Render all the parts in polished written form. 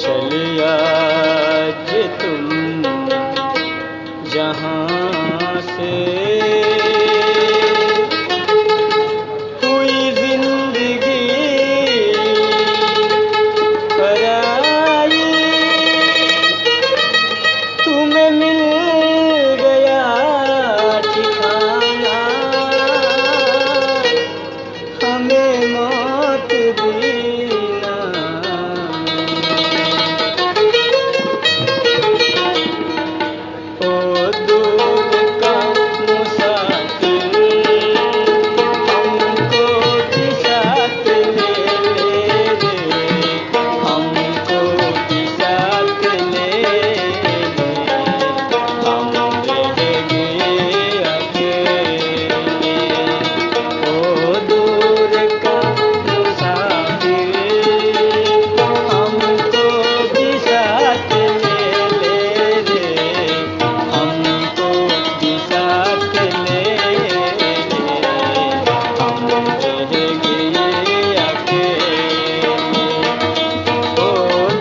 चले आज तुम जहाँ से हुई जिंदगी पराई, तुम्हें मिल गया ठिकाना, हमें मौत देना। ओ दूर का मुसाफिर, हमको भी साथ ले ले, हमको भी साथ ले ले, हम रहेंगे अकेले। ओ दूर का मुसाफिर, हमको भी साथ ले ले, हमको भी साथ ले ले, हम रहेंगे अकेले। ओ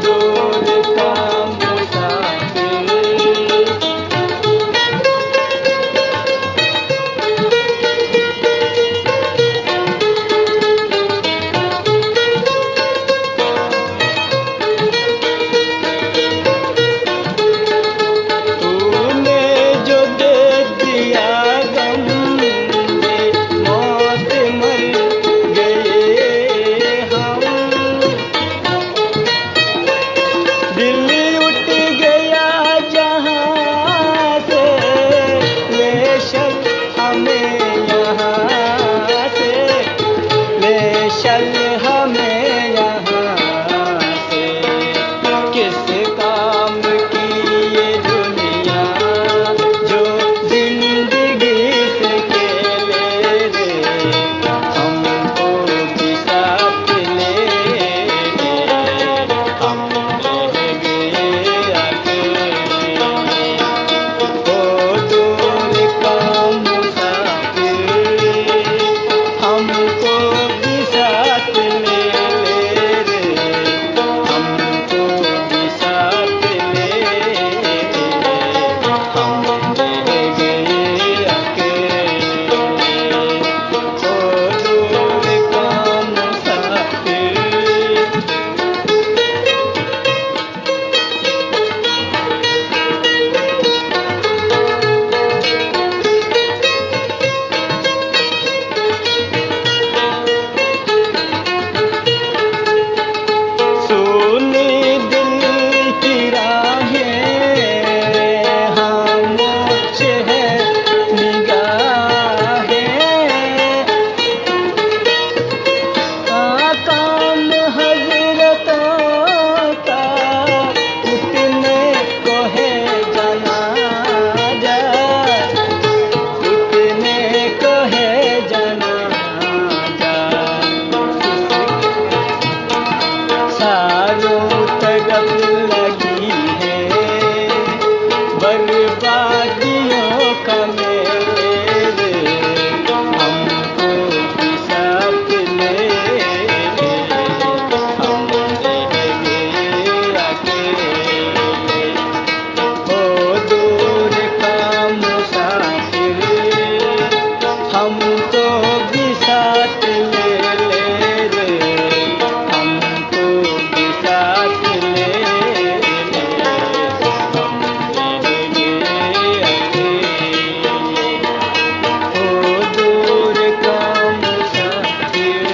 दूर का मुसाफिर। तूने जो दे दिया गम, ये मौत मर गए हम। दिल उठ गया जहाँ से, ले चल हमें यहाँ से, ले चल हमें यहाँ से। किस काम की ये दुनिया जो जिंदगी से खेले रे, हमको भी साथ ले ले, हम रहेंगे अकेले। ओ दूर का मुसाफिर, हमको भी साथ ले ले, हमको भी साथ ले ले, हम रहेंगे अकेले। ओ दूर का मुसाफिर। सुनी दिल की राहें, खामोश है निगाहें, काम हज़रतों का उठने को है जनाजा, उठने को है जनाजा। सारों तरफ लगी है बर्बादियों का मेले, हमको भी साथ ले ले, हम रहेंगे अकेले। ओ दूर का मुसाफिर, हमको भी साथ ले ले, हमको भी साथ ले ले, हम रहेंगे अकेले। ओ दूर का मुसाफिर।